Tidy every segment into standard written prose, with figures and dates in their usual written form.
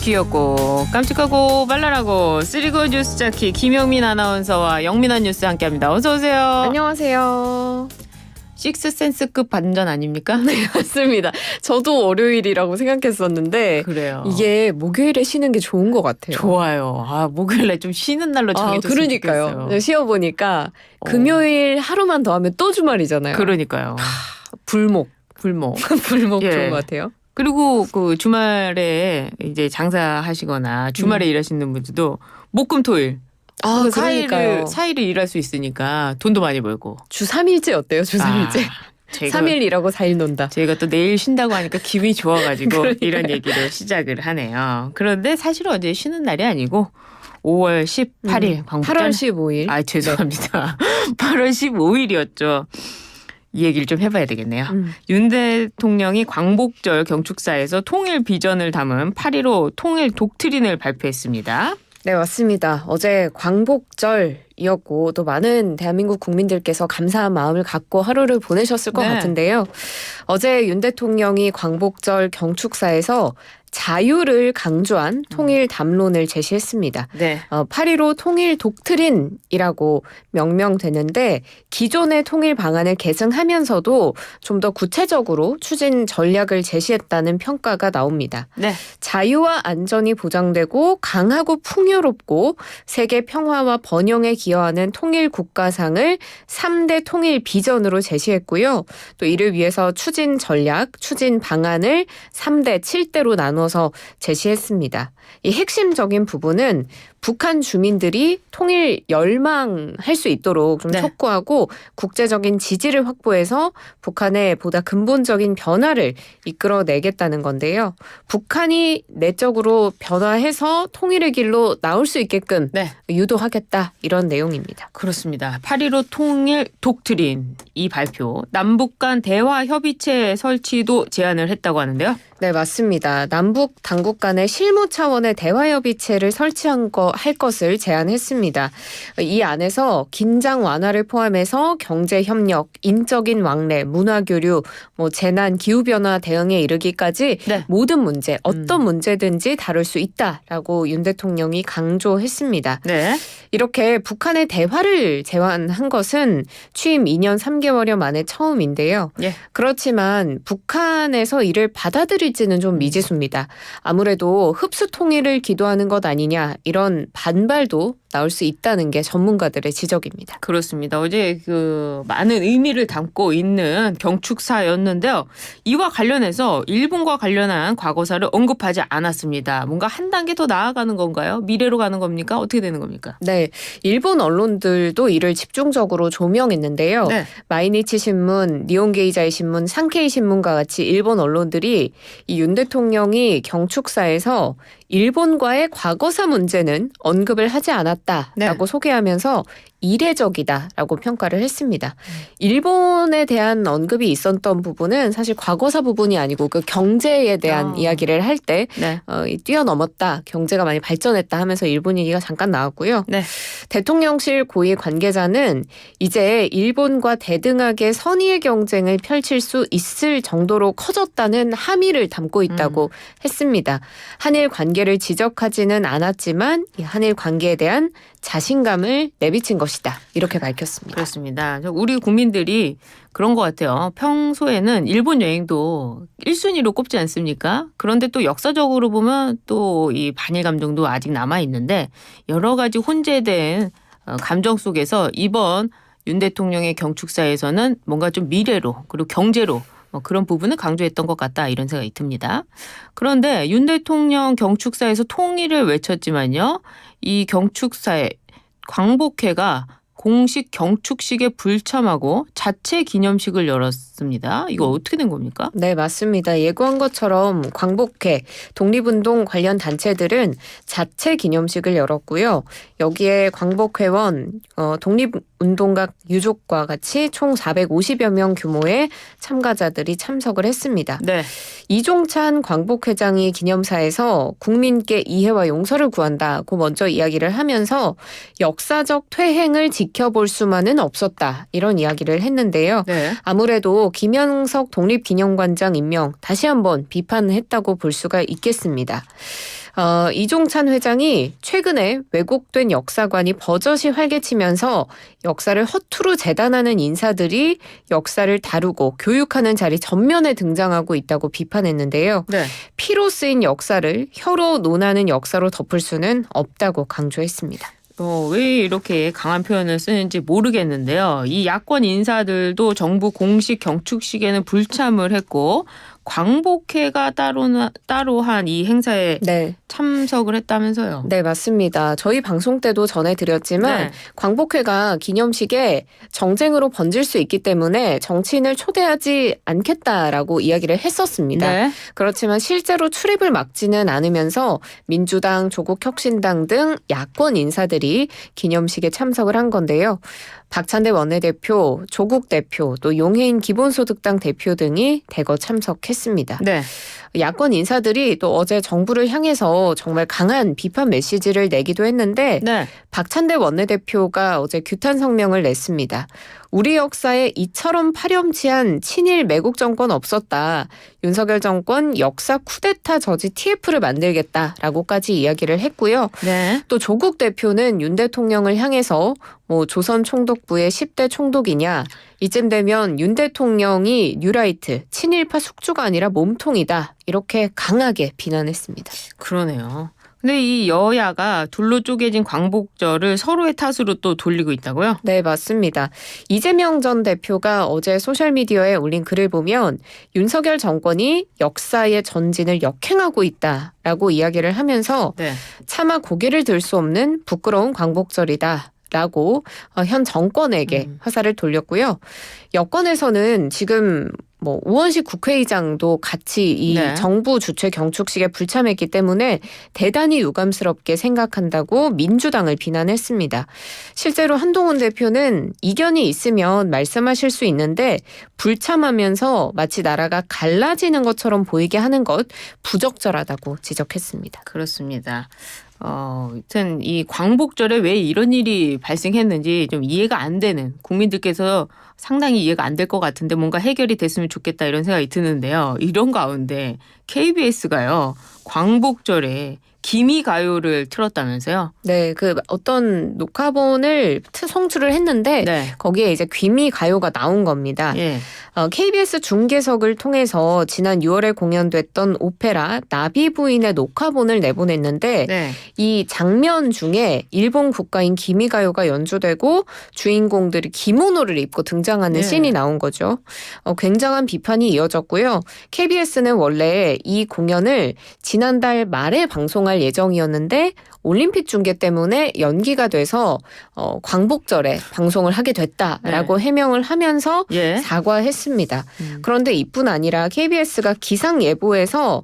귀엽고 깜찍하고 발랄하고 쓰리고 뉴스 자키 김영민 아나운서와 영민한 뉴스 함께합니다. 어서 오세요. 안녕하세요. 식스센스급 반전 아닙니까? 네, 맞습니다. 저도 월요일이라고 생각했었는데 그래요. 이게 목요일에 쉬는 게 좋은 것 같아요. 좋아요. 목요일에 좀 쉬는 날로 정해줬으면 그러니까요. 좋겠어요. 쉬어보니까 금요일 하루만 더 하면 또 주말이잖아요. 그러니까요. 불목. 불목. 불목 예. 좋은 것 같아요. 그리고 그 주말에 이제 장사하시거나 주말에 일하시는 분들도 목금토일 아, 그러니까요. 4일을 일할 수 있으니까 돈도 많이 벌고. 주 3일째 어때요? 주 3일째. 3일 일하고 4일 논다. 저희가 또 내일 쉰다고 하니까 기분이 좋아가지고 이런 얘기로 시작을 하네요. 그런데 사실은 어제 쉬는 날이 아니고 5월 18일 광복절. 8월 15일. 죄송합니다. 8월 15일이었죠. 이 얘기를 좀 해봐야 되겠네요. 윤 대통령이 광복절 경축사에서 통일 비전을 담은 8.15 통일 독트린을 발표했습니다. 네, 맞습니다. 어제 광복절이었고 또 많은 대한민국 국민들께서 감사한 마음을 갖고 하루를 보내셨을 것 같은데요. 어제 윤 대통령이 광복절 경축사에서 자유를 강조한 통일 담론을 제시했습니다. 네. 8.15 통일 독트린이라고 명명되는데 기존의 통일 방안을 계승하면서도 좀 더 구체적으로 추진 전략을 제시했다는 평가가 나옵니다. 네. 자유와 안전이 보장되고 강하고 풍요롭고 세계 평화와 번영에 기여하는 통일 국가상을 3대 통일 비전으로 제시했고요. 또 이를 위해서 추진 전략, 추진 방안을 3대 7대로 나눠서 제시했습니다. 이 핵심적인 부분은 북한 주민들이 통일 열망할 수 있도록 좀 촉구하고 국제적인 지지를 확보해서 북한의 보다 근본적인 변화를 이끌어내겠다는 건데요. 북한이 내적으로 변화해서 통일의 길로 나올 수 있게끔 유도하겠다 이런 내용입니다. 그렇습니다. 8.15 통일 독트린 이 발표 남북 간 대화 협의체 설치도 제안을 했다고 하는데요. 네, 맞습니다. 남북 당국 간의 실무 차원의 대화협의체를 할 것을 제안했습니다. 이 안에서 긴장 완화를 포함해서 경제협력, 인적인 왕래, 문화교류, 재난, 기후변화 대응에 이르기까지 모든 문제, 어떤 문제든지 다룰 수 있다라고 윤 대통령이 강조했습니다. 네. 이렇게 북한의 대화를 제안한 것은 취임 2년 3개월여 만에 처음인데요. 그렇지만 북한에서 이를 받아들일지는 좀 미지수입니다. 아무래도 흡수 통일을 기도하는 것 아니냐 이런 반발도 나올 수 있다는 게 전문가들의 지적입니다. 그렇습니다. 어제 많은 의미를 담고 있는 경축사였는데요. 이와 관련해서 일본과 관련한 과거사를 언급하지 않았습니다. 뭔가 한 단계 더 나아가는 건가요? 미래로 가는 겁니까? 어떻게 되는 겁니까? 네, 일본 언론들도 이를 집중적으로 조명했는데요. 마이니치 신문, 니혼게이자이 신문, 산케이 신문과 같이 일본 언론들이 이 윤 대통령이 경축사에서 일본과의 과거사 문제는 언급을 하지 않았다라고 소개하면서 이례적이다라고 평가를 했습니다. 일본에 대한 언급이 있었던 부분은 사실 과거사 부분이 아니고 그 경제에 대한 이야기를 할 때 뛰어넘었다, 경제가 많이 발전했다 하면서 일본 얘기가 잠깐 나왔고요. 대통령실 고위 관계자는 이제 일본과 대등하게 선의의 경쟁을 펼칠 수 있을 정도로 커졌다는 함의를 담고 있다고 했습니다. 한일 관계를 지적하지는 않았지만 이 한일 관계에 대한 자신감을 내비친 것이다. 이렇게 밝혔습니다. 그렇습니다. 우리 국민들이 그런 것 같아요. 평소에는 일본 여행도 1순위로 꼽지 않습니까? 그런데 또 역사적으로 보면 또 이 반일 감정도 아직 남아있는데 여러 가지 혼재된 감정 속에서 이번 윤 대통령의 경축사에서는 뭔가 좀 미래로 그리고 경제로 그런 부분을 강조했던 것 같다 이런 생각이 듭니다. 그런데 윤 대통령 경축사에서 통일을 외쳤지만요. 이 경축사의 광복회가 공식 경축식에 불참하고 자체 기념식을 열었습니다. 이거 어떻게 된 겁니까? 네, 맞습니다. 예고한 것처럼 광복회, 독립운동 관련 단체들은 자체 기념식을 열었고요. 여기에 광복회원, 독립운동가 유족과 같이 총 450여 명 규모의 참가자들이 참석을 했습니다. 이종찬 광복회장이 기념사에서 국민께 이해와 용서를 구한다고 먼저 이야기를 하면서 역사적 퇴행을 지켜볼 수만은 없었다. 이런 이야기를 했는데요. 아무래도 김영석 독립기념관장 임명 다시 한번 비판했다고 볼 수가 있겠습니다. 이종찬 회장이 최근에 왜곡된 역사관이 버젓이 활개치면서 역사를 허투루 재단하는 인사들이 역사를 다루고 교육하는 자리 전면에 등장하고 있다고 비판했는데요. 네. 피로 쓰인 역사를 혀로 논하는 역사로 덮을 수는 없다고 강조했습니다. 왜 이렇게 강한 표현을 쓰는지 모르겠는데요. 이 야권 인사들도 정부 공식 경축식에는 불참을 했고 광복회가 따로 한 이 행사에 네. 참석을 했다면서요. 네, 맞습니다. 저희 방송 때도 전해드렸지만 네. 광복회가 기념식에 정쟁으로 번질 수 있기 때문에 정치인을 초대하지 않겠다라고 이야기를 했었습니다. 네. 그렇지만 실제로 출입을 막지는 않으면서 민주당, 조국혁신당 등 야권 인사들이 기념식에 참석을 한 건데요. 박찬대 원내대표, 조국 대표, 또 용해인 기본소득당 대표 등이 대거 참석했습니다. 네. 야권 인사들이 또 어제 정부를 향해서 정말 강한 비판 메시지를 내기도 했는데 네. 박찬대 원내대표가 어제 규탄 성명을 냈습니다. 우리 역사에 이처럼 파렴치한 친일 매국 정권 없었다. 윤석열 정권 역사 쿠데타 저지 TF를 만들겠다라고까지 이야기를 했고요. 네. 또 조국 대표는 윤 대통령을 향해서 조선 총독부의 10대 총독이냐. 이쯤 되면 윤 대통령이 뉴라이트, 친일파 숙주가 아니라 몸통이다. 이렇게 강하게 비난했습니다. 그러네요. 근데 이 여야가 둘로 쪼개진 광복절을 서로의 탓으로 또 돌리고 있다고요? 네, 맞습니다. 이재명 전 대표가 어제 소셜미디어에 올린 글을 보면 윤석열 정권이 역사의 전진을 역행하고 있다라고 이야기를 하면서 네. 차마 고개를 들 수 없는 부끄러운 광복절이다. 라고 현 정권에게 화살을 돌렸고요. 여권에서는 지금 우원식 국회의장도 같이 이 네. 정부 주최 경축식에 불참했기 때문에 대단히 유감스럽게 생각한다고 민주당을 비난했습니다. 실제로 한동훈 대표는 이견이 있으면 말씀하실 수 있는데 불참하면서 마치 나라가 갈라지는 것처럼 보이게 하는 것 부적절하다고 지적했습니다. 그렇습니다. 하여튼 이 광복절에 왜 이런 일이 발생했는지 좀 이해가 안 되는 국민들께서 상당히 이해가 안 될 것 같은데 뭔가 해결이 됐으면 좋겠다 이런 생각이 드는데요. 이런 가운데 KBS가요. 광복절에 기미가요를 틀었다면서요? 네, 어떤 녹화본을 송출을 했는데 네. 거기에 이제 기미가요가 나온 겁니다. 예. KBS 중계석을 통해서 지난 6월에 공연됐던 오페라 나비 부인의 녹화본을 내보냈는데 네. 이 장면 중에 일본 국가인 기미가요가 연주되고 주인공들이 기모노를 입고 등장하는 네. 씬이 나온 거죠. 굉장한 비판이 이어졌고요. KBS는 원래 이 공연을 지난달 말에 방송할 예정이었는데 올림픽 중계 때문에 연기가 돼서 광복절에 방송을 하게 됐다라고 해명을 하면서 예. 사과했습니다. 그런데 이뿐 아니라 KBS가 기상 예보에서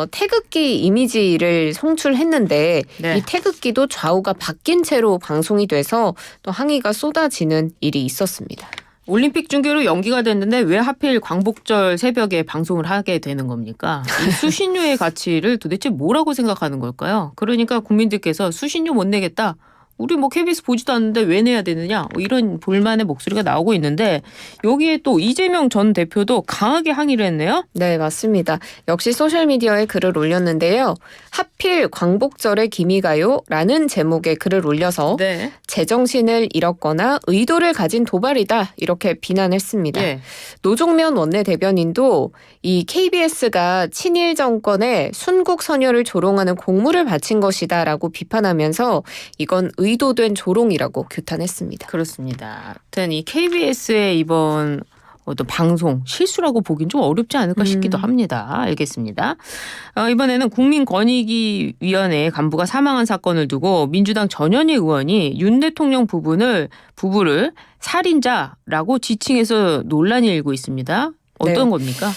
태극기 이미지를 송출했는데 네. 이 태극기도 좌우가 바뀐 채로 방송이 돼서 또 항의가 쏟아지는 일이 있었습니다. 올림픽 중계로 연기가 됐는데 왜 하필 광복절 새벽에 방송을 하게 되는 겁니까? 이 수신료의 가치를 도대체 뭐라고 생각하는 걸까요? 그러니까 국민들께서 수신료 못 내겠다. 우리 KBS 보지도 않는데 왜 내야 되느냐 이런 불만의 목소리가 나오고 있는데 여기에 또 이재명 전 대표도 강하게 항의를 했네요. 네, 맞습니다. 역시 소셜미디어에 글을 올렸는데요. 하필 광복절의 기미가요라는 제목의 글을 올려서 네. 제정신을 잃었거나 의도를 가진 도발이다 이렇게 비난했습니다. 예. 노종면 원내대변인도 이 KBS가 친일 정권에 순국 선열을 조롱하는 공물을 바친 것이다라고 비판하면서 이건 의도된 조롱이라고 규탄했습니다. 그렇습니다. 하여튼 이 KBS의 이번 어떤 방송 실수라고 보긴 좀 어렵지 않을까 싶기도 합니다. 알겠습니다. 이번에는 국민권익위원회 간부가 사망한 사건을 두고 민주당 전현희 의원이 윤 대통령 부부를 살인자라고 지칭해서 논란이 일고 있습니다. 어떤 겁니까?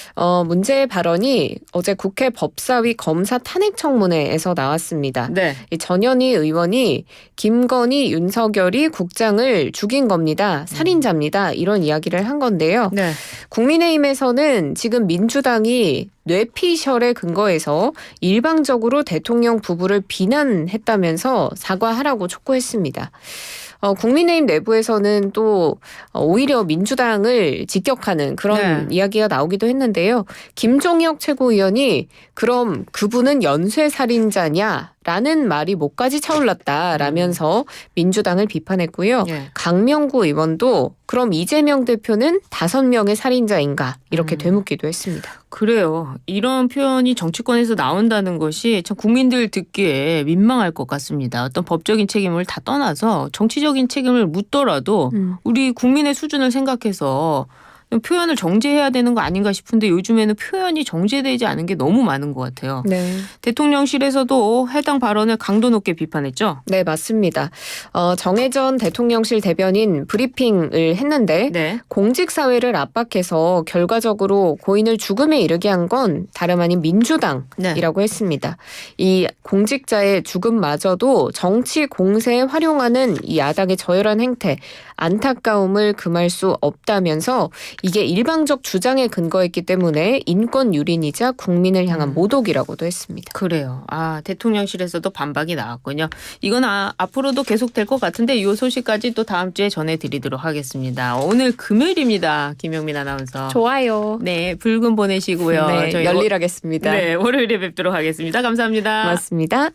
문제의 발언이 어제 국회 법사위 검사 탄핵청문회에서 나왔습니다. 네. 이 전현희 의원이 김건희, 윤석열이 국장을 죽인 겁니다. 살인자입니다. 이런 이야기를 한 건데요. 네. 국민의힘에서는 지금 민주당이 뇌피셜에 근거해서 일방적으로 대통령 부부를 비난했다면서 사과하라고 촉구했습니다. 국민의힘 내부에서는 또 오히려 민주당을 직격하는 그런 이야기가 나오기도 했는데요. 김종혁 최고위원이 그럼 그분은 연쇄살인자냐? 라는 말이 목까지 차올랐다라면서 민주당을 비판했고요. 강명구 의원도 그럼 이재명 대표는 5명의 살인자인가 이렇게 되묻기도 했습니다. 그래요. 이런 표현이 정치권에서 나온다는 것이 참 국민들 듣기에 민망할 것 같습니다. 어떤 법적인 책임을 다 떠나서 정치적인 책임을 묻더라도 우리 국민의 수준을 생각해서 표현을 정제해야 되는 거 아닌가 싶은데 요즘에는 표현이 정제되지 않은 게 너무 많은 것 같아요. 네. 대통령실에서도 해당 발언을 강도 높게 비판했죠. 네, 맞습니다. 정혜전 대통령실 대변인 브리핑을 했는데 공직사회를 압박해서 결과적으로 고인을 죽음에 이르게 한 건 다름 아닌 민주당이라고 했습니다. 이 공직자의 죽음마저도 정치 공세에 활용하는 이 야당의 저열한 행태, 안타까움을 금할 수 없다면서 이게 일방적 주장에 근거했기 때문에 인권 유린이자 국민을 향한 모독이라고도 했습니다. 그래요. 대통령실에서도 반박이 나왔군요. 이건 앞으로도 계속될 것 같은데 이 소식까지 또 다음 주에 전해드리도록 하겠습니다. 오늘 금요일입니다. 김영민 아나운서. 좋아요. 네, 불금 보내시고요. 네, 저희 열일하겠습니다. 네, 월요일에 뵙도록 하겠습니다. 감사합니다. 고맙습니다.